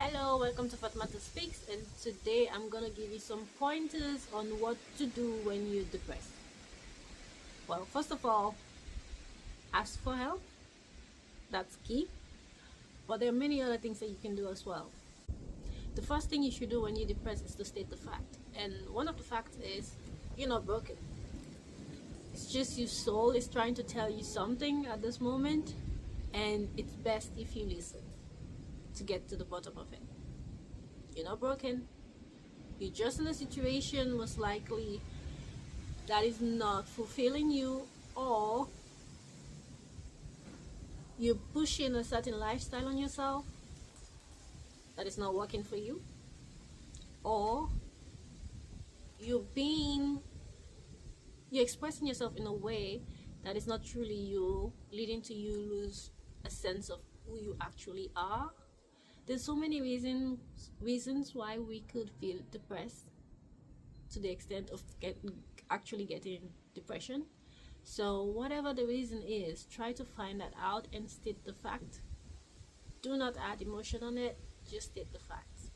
Hello, welcome to Fatmata Speaks, and today I'm gonna give you some pointers on what to do when you're depressed. Well, first of all, ask for help. That's key. But there are many other things that you can do as well. The first thing you should do when you're depressed is to state the fact. And one of the facts is you're not broken. It's just your soul is trying to tell you something at this moment, and it's best if you listen to get to the bottom of it. You're not broken. You're just in a situation most likely that is not fulfilling you, or you're pushing a certain lifestyle on yourself that is not working for you, or you're expressing yourself in a way that is not truly you, leading to you lose a sense of who you actually are. There's so many reasons why we could feel depressed, to the extent of actually getting depression. So whatever the reason is, try to find that out and state the fact. Do not add emotion on it, just state the facts.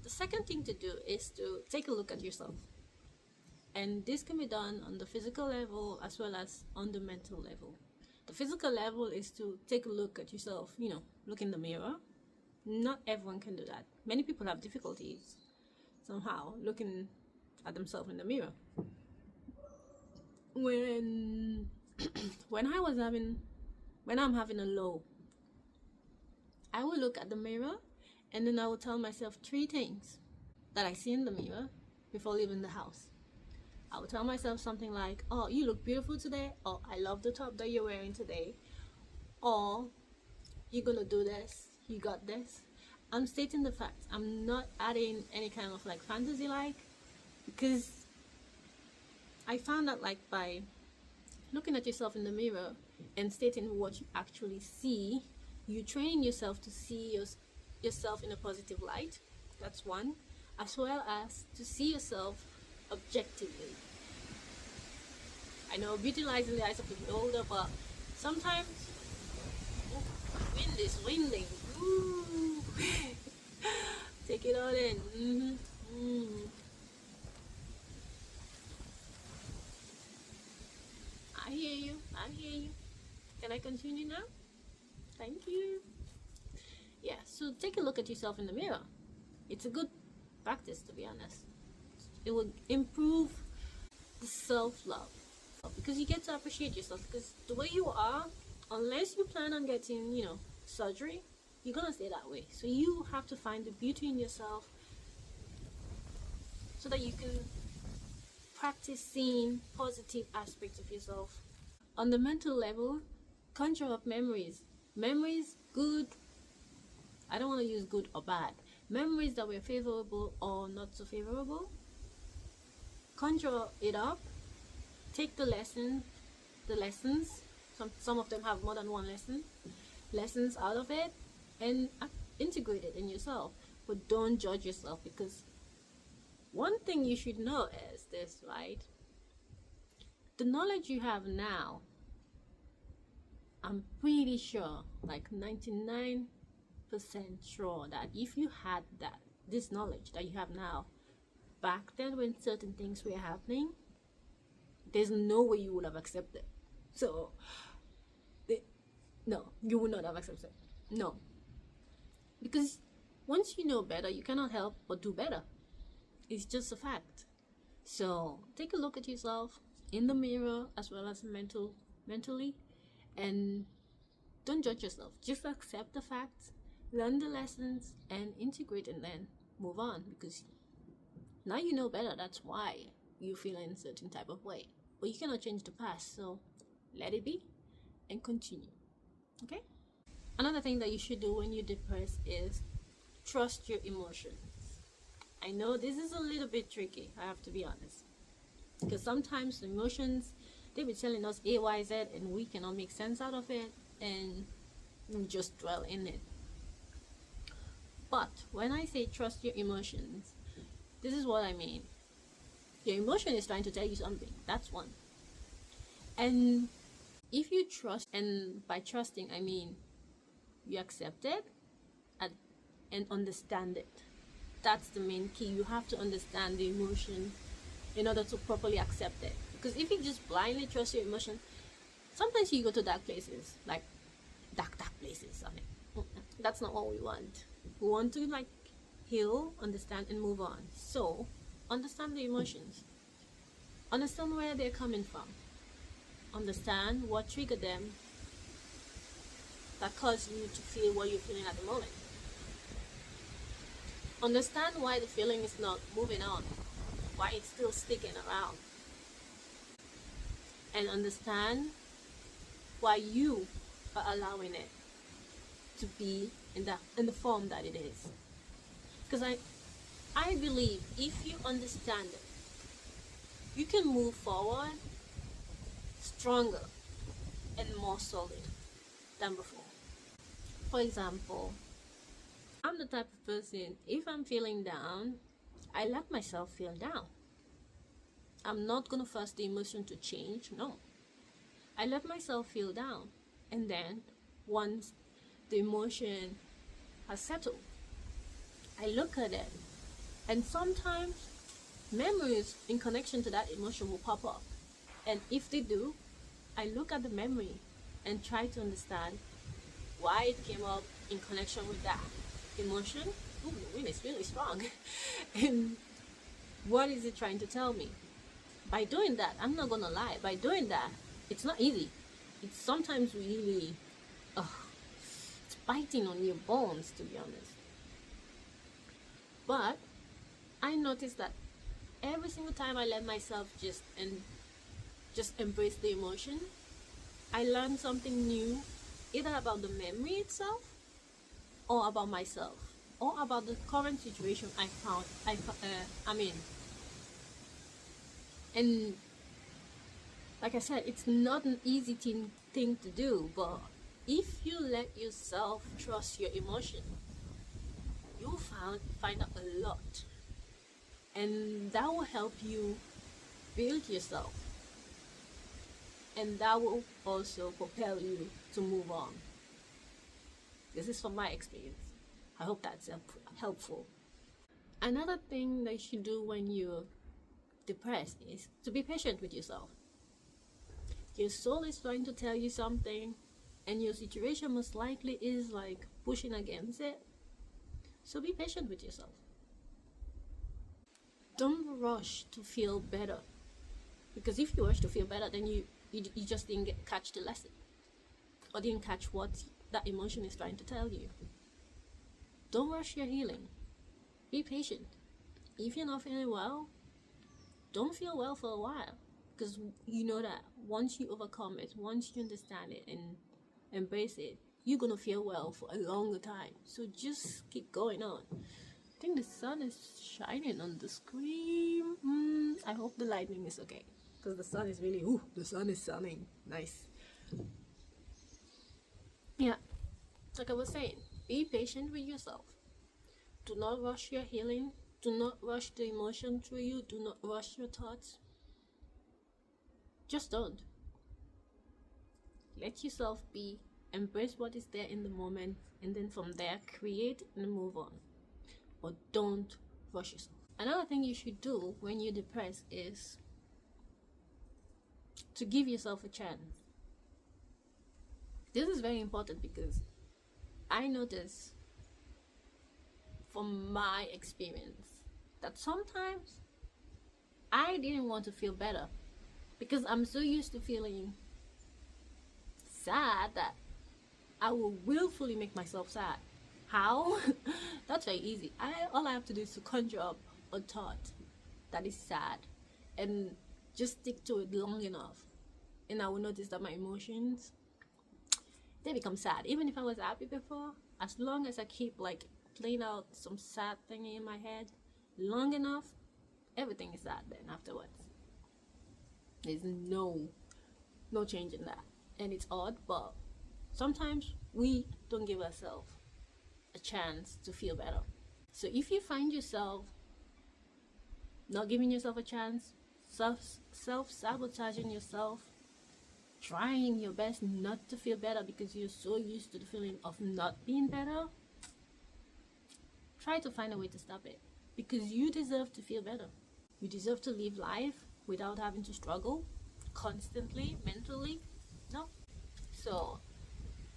The second thing to do is to take a look at yourself, and this can be done on the physical level as well as on the mental level. The physical level is to take a look at yourself, look in the mirror. Not everyone can do that. Many people have difficulties somehow looking at themselves in the mirror. When when I'm having a low, I will look at the mirror and then I will tell myself three things that I see in the mirror before leaving the house. I will tell myself something like, "Oh, you look beautiful today," or "I love the top that you're wearing today," or "You're gonna do this, you got this." I'm stating the facts. I'm not adding any kind of fantasy, because I found that by looking at yourself in the mirror and stating what you actually see, you're training yourself to see yourself in a positive light. That's one. As well as to see yourself objectively. I know beauty lies in the eyes of the beholder, but sometimes wind is winding. Ooh. Take it all in. I hear you. Can I continue now? Thank you. Yeah, so take a look at yourself in the mirror. It's a good practice, to be honest. It will improve the self-love, because you get to appreciate yourself, because the way you are, unless you plan on getting surgery, you're gonna stay that way. So you have to find the beauty in yourself so that you can practice seeing positive aspects of yourself. On the mental level, conjure up memories, good, I don't want to use good or bad, memories that were favorable or not so favorable. Conjure it up, take the lessons, some of them have more than one lessons out of it, and integrate it in yourself. But don't judge yourself, because one thing you should know is this, right? The knowledge you have now, I'm pretty sure, 99% sure, that if you had this knowledge that you have now back then when certain things were happening, there's no way you would have accepted. So no, you would not have accepted. No, because once you know better, you cannot help but do better. It's just a fact. So take a look at yourself in the mirror as well as mentally, and don't judge yourself. Just accept the facts, learn the lessons, and integrate, and then move on, because now you know better. That's why you feel in a certain type of way. But you cannot change the past, so let it be and continue. Okay? Another thing that you should do when you're depressed is trust your emotions. I know this is a little bit tricky, I have to be honest, because sometimes the emotions, they be telling us A, Y, Z, and we cannot make sense out of it, and we just dwell in it. But when I say trust your emotions, this is what I mean. Your emotion is trying to tell you something. That's one. And if you trust, and by trusting I mean you accept it and understand it. That's the main key. You have to understand the emotion in order to properly accept it. Because if you just blindly trust your emotion, sometimes you go to dark places, like dark places. I mean, that's not what we want. We want to like heal, understand, and move on. So, understand the emotions. Understand where they're coming from. Understand what triggered them that caused you to feel what you're feeling at the moment. Understand why the feeling is not moving on, why it's still sticking around. And understand why you are allowing it to be in the form that it is. Because I believe if you understand it, you can move forward stronger and more solid than before. For example, I'm the type of person, if I'm feeling down, I let myself feel down. I'm not gonna force the emotion to change, no. I let myself feel down, and then once the emotion has settled, I look at it, and sometimes memories in connection to that emotion will pop up. And if they do, I look at the memory and try to understand why it came up in connection with that emotion. Ooh, the wind is really strong. And what is it trying to tell me? By doing that, I'm not gonna lie, by doing that, it's not easy. It's sometimes really, it's biting on your bones, to be honest. But I noticed that every single time I let myself just embrace the emotion, I learned something new, either about the memory itself, or about myself, or about the current situation I'm in. And like I said, it's not an easy thing to do, but if you let yourself trust your emotion, you'll find out a lot, and that will help you build yourself, and that will also propel you to move on. This is from my experience. I hope that's helpful. Another thing that you should do when you're depressed is to be patient with yourself. Your soul is trying to tell you something, and your situation most likely is like pushing against it. So be patient with yourself. Don't rush to feel better, because if you rush to feel better, then you just didn't catch the lesson, or didn't catch what that emotion is trying to tell you. Don't rush your healing. Be patient. If you're not feeling well, don't feel well for a while, because you know that once you overcome it, once you understand it and embrace it, you're gonna feel well for a longer time. So just keep going on. I think the sun is shining on the screen. I hope the lighting is okay, because the sun is really, the sun is shining. Nice. Yeah, like I was saying, be patient with yourself. Do not rush your healing. Do not rush the emotion through you. Do not rush your thoughts. Just don't. Let yourself be. Embrace what is there in the moment, and then from there, create and move on. But don't rush yourself. Another thing you should do when you're depressed is to give yourself a chance. This is very important, because I notice from my experience that sometimes I didn't want to feel better, because I'm so used to feeling sad that I will willfully make myself sad. How? That's very easy. All I have to do is to conjure up a thought that is sad and just stick to it long enough, and I will notice that my emotions, they become sad. Even if I was happy before, as long as I keep like playing out some sad thing in my head long enough, everything is sad then afterwards. There's no change in that. And it's odd, but sometimes we don't give ourselves a chance to feel better. So if you find yourself not giving yourself a chance, self-sabotaging yourself, trying your best not to feel better because you're so used to the feeling of not being better, try to find a way to stop it, because you deserve to feel better. You deserve to live life without having to struggle constantly mentally. No. So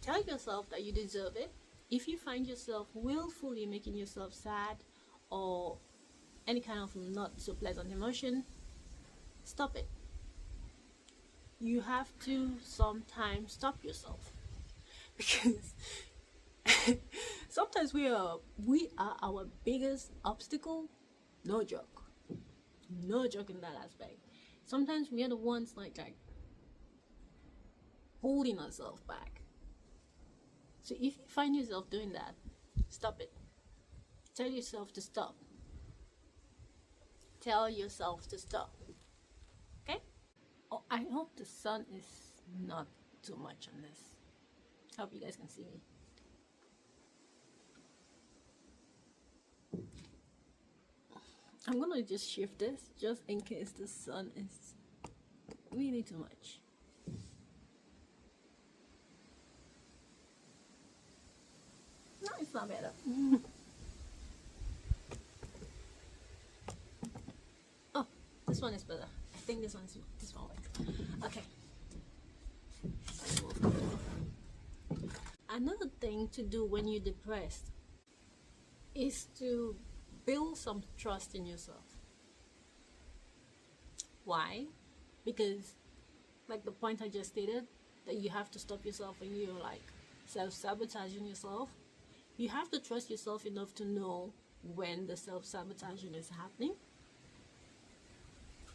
tell yourself that you deserve it. If you find yourself willfully making yourself sad or any kind of not so pleasant emotion, stop it. You have to sometimes stop yourself, because sometimes we are our biggest obstacle. No joke in that aspect. Sometimes we are the ones like holding ourselves back. So if you find yourself doing that, stop it. Tell yourself to stop. Tell yourself to stop. Okay? Oh, I hope the sun is not too much on this. Hope you guys can see me. I'm gonna just shift this just in case the sun is really too much. No, it's not better. Oh, this one is better. I think this one works. Okay. Another thing to do when you're depressed is to build some trust in yourself. Why? Because, like the point I just stated, that you have to stop yourself when you're like self-sabotaging yourself. You have to trust yourself enough to know when the self-sabotaging is happening.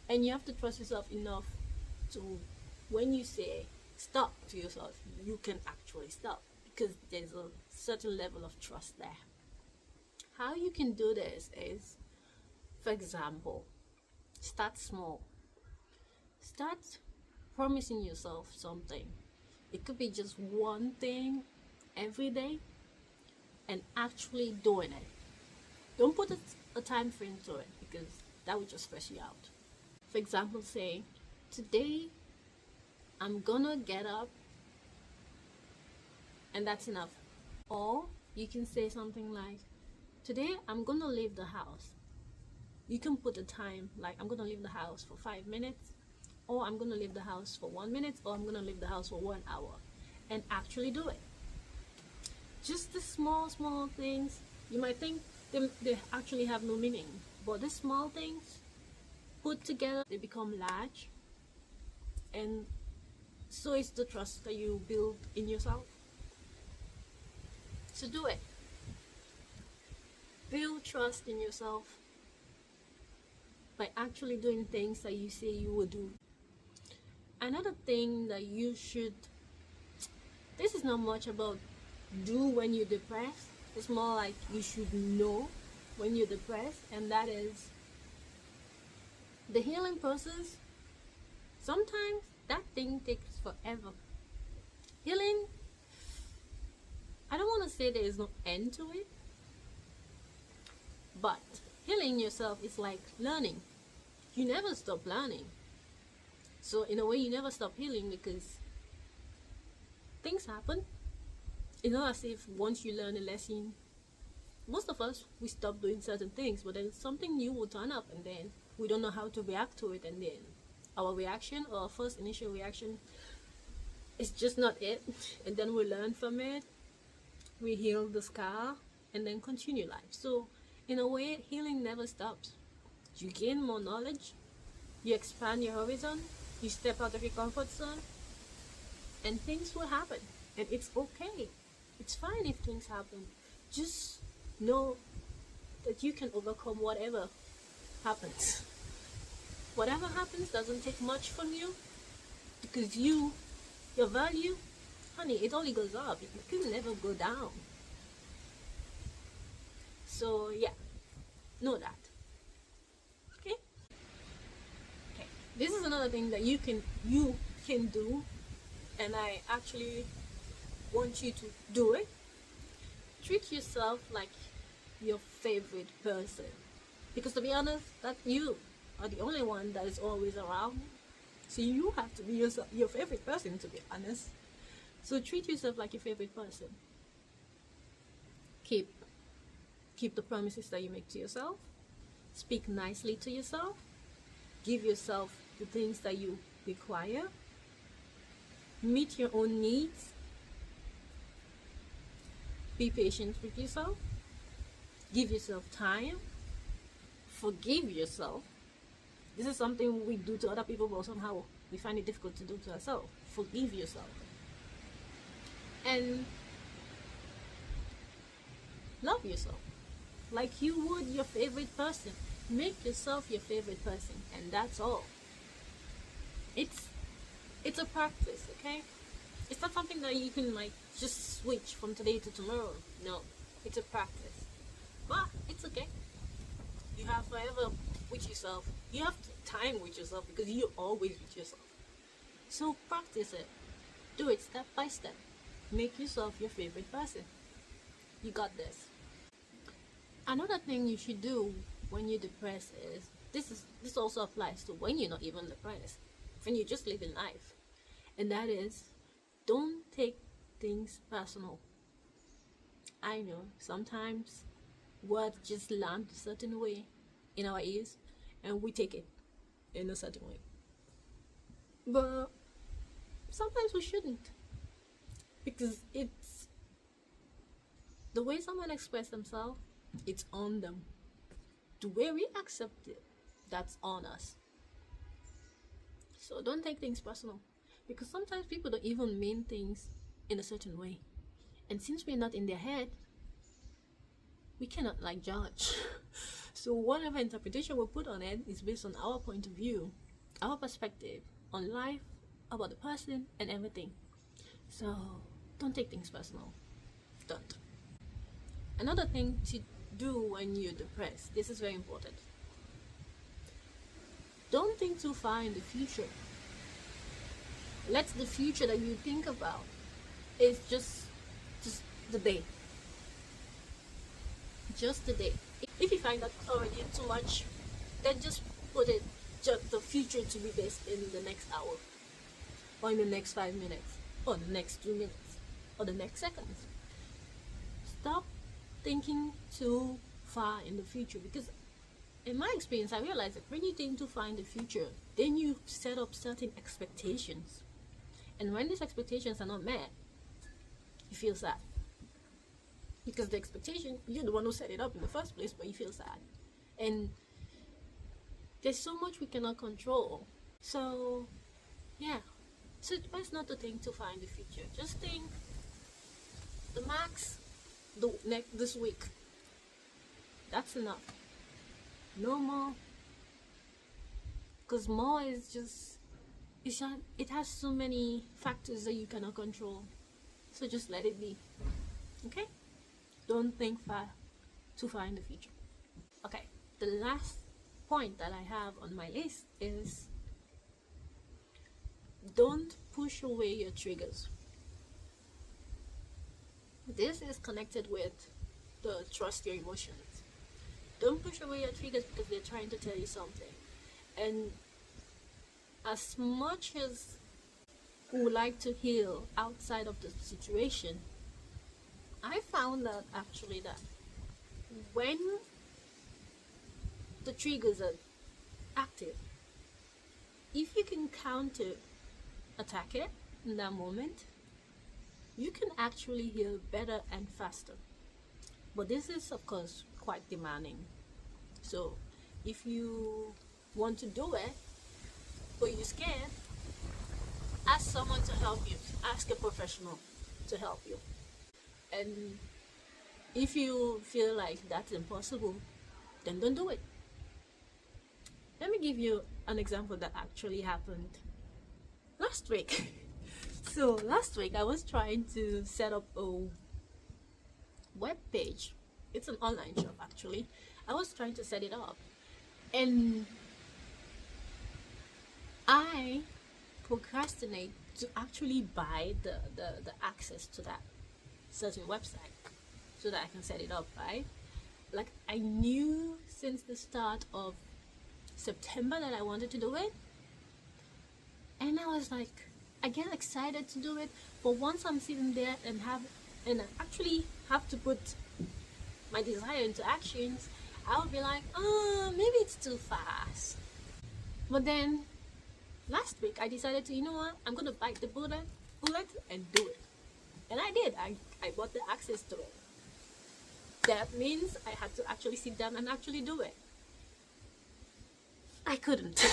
And you have to trust yourself enough to, when you say stop to yourself, you can actually stop, because there's a certain level of trust there. How you can do this is, for example, start small. Start promising yourself something. It could be just one thing every day, and actually doing it. Don't put a time frame to it, because that would just stress you out. For example, say, today I'm gonna get up, and that's enough. Or you can say something like, today I'm gonna leave the house. You can put a time, like I'm gonna leave the house for 5 minutes, or I'm gonna leave the house for 1 minute, or I'm gonna leave the house for 1 hour, and actually do it. Just the small things. You might think they actually have no meaning, but the small things put together, they become large, and so is the trust that you build in yourself. So do it. Build trust in yourself by actually doing things that you say you will do. Another thing that you should, this is not much about do when you're depressed, it's more like you should know when you're depressed, and that is the healing process. Sometimes that thing takes forever. Healing, I don't want to say there is no end to it, but healing yourself is like learning. You never stop learning. So in a way, you never stop healing, because things happen. It's not as if once you learn a lesson, most of us, we stop doing certain things, but then something new will turn up, and then we don't know how to react to it, and then our reaction, or our first initial reaction, is just not it, and then we learn from it, we heal the scar, and then continue life. So in a way, healing never stops. You gain more knowledge, you expand your horizon, you step out of your comfort zone, and things will happen, and it's okay. It's fine if things happen. Just know that you can overcome whatever happens. Whatever happens doesn't take much from you, because your value, honey, it only goes up. It can never go down. So yeah, know that. Okay. This is another thing that you can do, and I actually want you to do it. Treat yourself like your favorite person, because to be honest, that you are the only one that is always around. So you have to be your favorite person, to be honest. So treat yourself like your favorite person. Keep Keep the promises that you make to yourself. Speak nicely to yourself. Give yourself the things that you require. Meet your own needs. Be patient with yourself. Give yourself time. Forgive yourself. This is something we do to other people, but somehow we find it difficult to do to ourselves. Forgive yourself. And love yourself like you would your favorite person. Make yourself your favorite person, and that's all. It's a practice, okay? It's not something that you can like just switch from today to tomorrow. No, it's a practice. But it's okay. You have forever with yourself. You have time with yourself because you're always with yourself. So practice it. Do it step by step. Make yourself your favorite person. You got this. Another thing you should do when you're depressed is this also applies to when you're not even depressed, when you're just living life, and that is, don't take things personal. I know sometimes words just land a certain way in our ears and we take it in a certain way, but sometimes we shouldn't, because it's the way someone expresses themselves, it's on them. The way we accept it, that's on us. So don't take things personal, because sometimes people don't even mean things in a certain way, and since we're not in their head, we cannot like judge. So whatever interpretation we put on it is based on our point of view, our perspective on life, about the person and everything. So don't take things personal. Don't. Another thing to do when you're depressed, this is very important. Don't think too far in the future. Let the future that you think about is just the day. Just the day. If you find that already too much, then just put it, just the future to be based in the next hour, or in the next 5 minutes, or the next 2 minutes, or the next seconds. Stop thinking too far in the future, because in my experience I realized that when you think too far in the future, then you set up certain expectations, and when these expectations are not met, you feel sad, because the expectation, you're the one who set it up in the first place, but you feel sad. And there's so much we cannot control. So yeah, so it's best not to think too far in the future. Just think the max this week. That's enough. No more, because more is just, it has so many factors that you cannot control. So just let it be. Okay? Don't think too far in the future. Okay, the last point that I have on my list is, don't push away your triggers. This is connected with the trust your emotions. Don't push away your triggers because they're trying to tell you something. And as much as we would like to heal outside of the situation, I found that actually that when the triggers are active, if you can attack it in that moment, you can actually heal better and faster. But this is of course quite demanding. So if you want to do it but you're scared, ask someone to help you. Ask a professional to help you. And if you feel like that's impossible, then don't do it. Let me give you an example that actually happened last week. So last week I was trying to set up a web page. It's an online shop actually. I was trying to set it up, and I procrastinate to actually buy the access to that certain website so that I can set it up, right? Like, I knew since the start of September that I wanted to do it, and I was like, I get excited to do it, but once I'm sitting there and actually have to put my desire into actions, I would be like, maybe it's too fast. But then last week I decided to, you know what, I'm gonna bite the bullet and do it. And I did. I bought the access to it. That means I had to actually sit down and actually do it. I couldn't.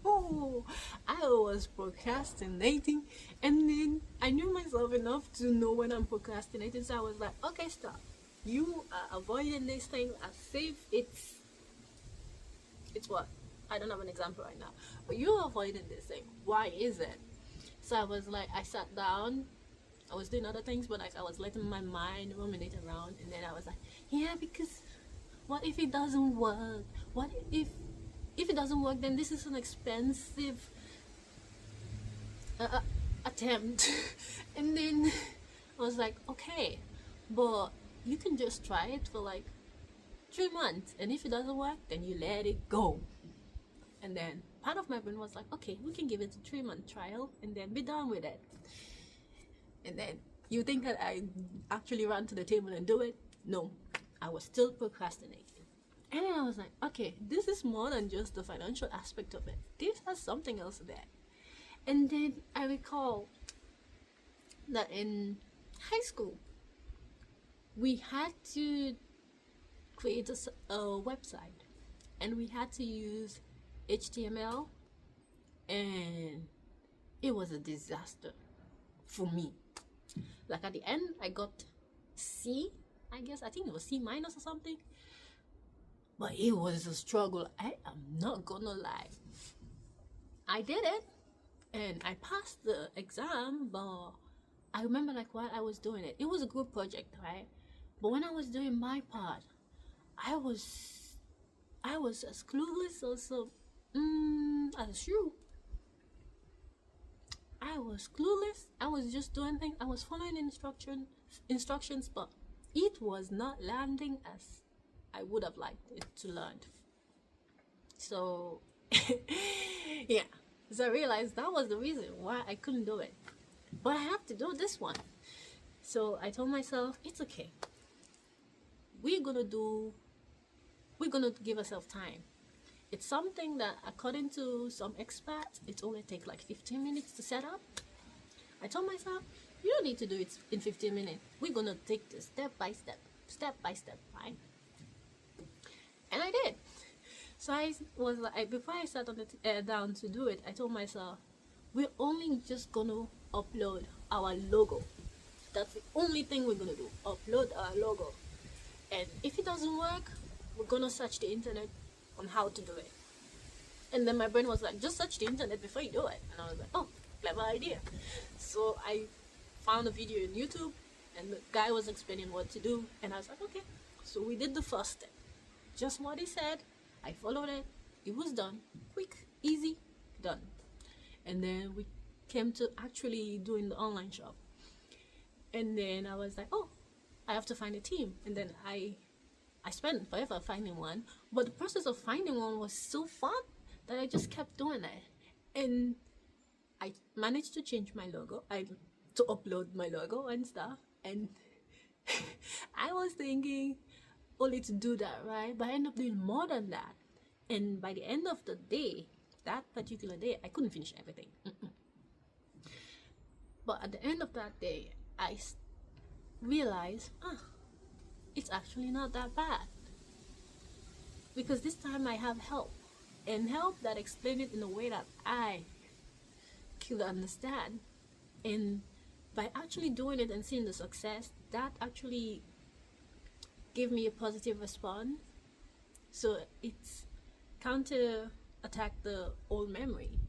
Oh, I was procrastinating, and then I knew myself enough to know when I'm procrastinating. So I was like, okay, stop. You are avoiding this thing as if it's what? I don't have an example right now, but you're avoiding this thing. Why is it? So I was like, I sat down. I was doing other things, but I was letting my mind ruminate around, and then I was like, yeah, because what if it doesn't work? What if it doesn't work? Then this is an expensive attempt. And then I was like, okay, but you can just try it for like 3 months, and if it doesn't work, then you let it go. And then part of my brain was like, okay, we can give it a 3-month trial and then be done with it. And then you think that I actually ran to the table and do it? No, I was still procrastinating. And then I was like, okay, this is more than just the financial aspect of it. This has something else there. And then I recall that in high school, we had to create a website, and we had to use HTML, and it was a disaster for me. Like at the end, I got C, I guess. I think it was C minus or something. But it was a struggle. I am not gonna lie. I did it, and I passed the exam, but I remember like while I was doing it, it was a group project, right? But when I was doing my part, I was as clueless also as you. I was clueless. I was just doing things. I was following instructions, but it was not landing as I would have liked it to land. So yeah, so I realized that was the reason why I couldn't do it. But I have to do this one. So I told myself, it's okay. We're gonna give ourselves time. It's something that, according to some experts, it only takes like 15 minutes to set up. I told myself, you don't need to do it in 15 minutes. We're gonna take this step by step, right? And I did. So I was like, before I sat on down to do it, I told myself, we're only just gonna upload our logo. That's the only thing we're gonna do. Upload our logo. And if it doesn't work, we're gonna search the internet on how to do it. And then my brain was like, just search the internet before you do it. And I was like, oh, clever idea. So I found a video on YouTube, and the guy was explaining what to do, and I was like, okay. So we did the first step, just what he said. I followed it. It was done, quick, easy, done. And then we came to actually doing the online shop, and then I was like, oh, I have to find a team. And then I spent forever finding one, but the process of finding one was so fun that I just kept doing it. And I managed to change my logo, to upload my logo and stuff. And I was thinking only to do that, right? But I ended up doing more than that. And by the end of the day, that particular day, I couldn't finish everything. But at the end of that day, I realized, it's actually not that bad, because this time I have help, and help that explained it in a way that I could understand. And by actually doing it and seeing the success, that actually gave me a positive response. So it's counter attack the old memory.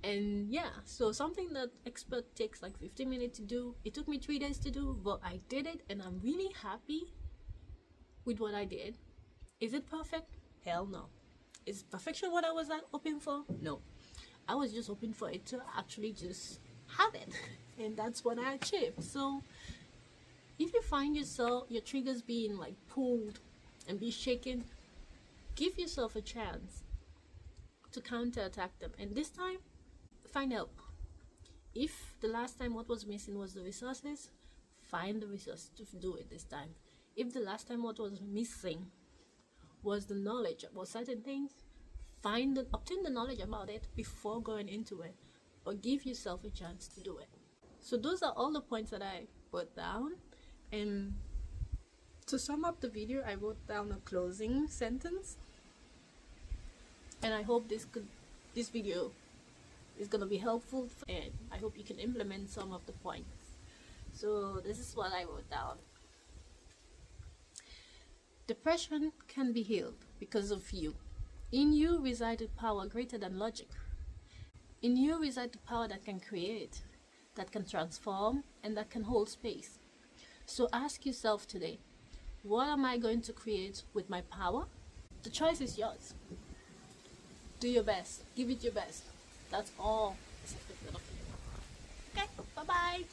And yeah, so something that expert takes like 15 minutes to do, it took me 3 days to do, but I did it, and I'm really happy with what I did. Is it perfect? Hell no. Is perfection what I was hoping for? No. I was just hoping for it to actually just have it, and that's what I achieved. So if you find yourself, your triggers being like pulled and be shaken, give yourself a chance to counterattack them, and this time find help. If the last time what was missing was the resources, find the resources to do it this time. If the last time what was missing was the knowledge about certain things, obtain the knowledge about it before going into it, or give yourself a chance to do it. So those are all the points that I put down, and to sum up the video, I wrote down a closing sentence, and I hope this video is gonna be helpful, and I hope you can implement some of the points. So this is what I wrote down. Depression can be healed because of you. In you reside a power greater than logic. In you reside the power that can create, that can transform, and that can hold space. So ask yourself today, what am I going to create with my power? The choice is yours. Do your best. Give it your best. That's all is expected of you. Okay, bye-bye.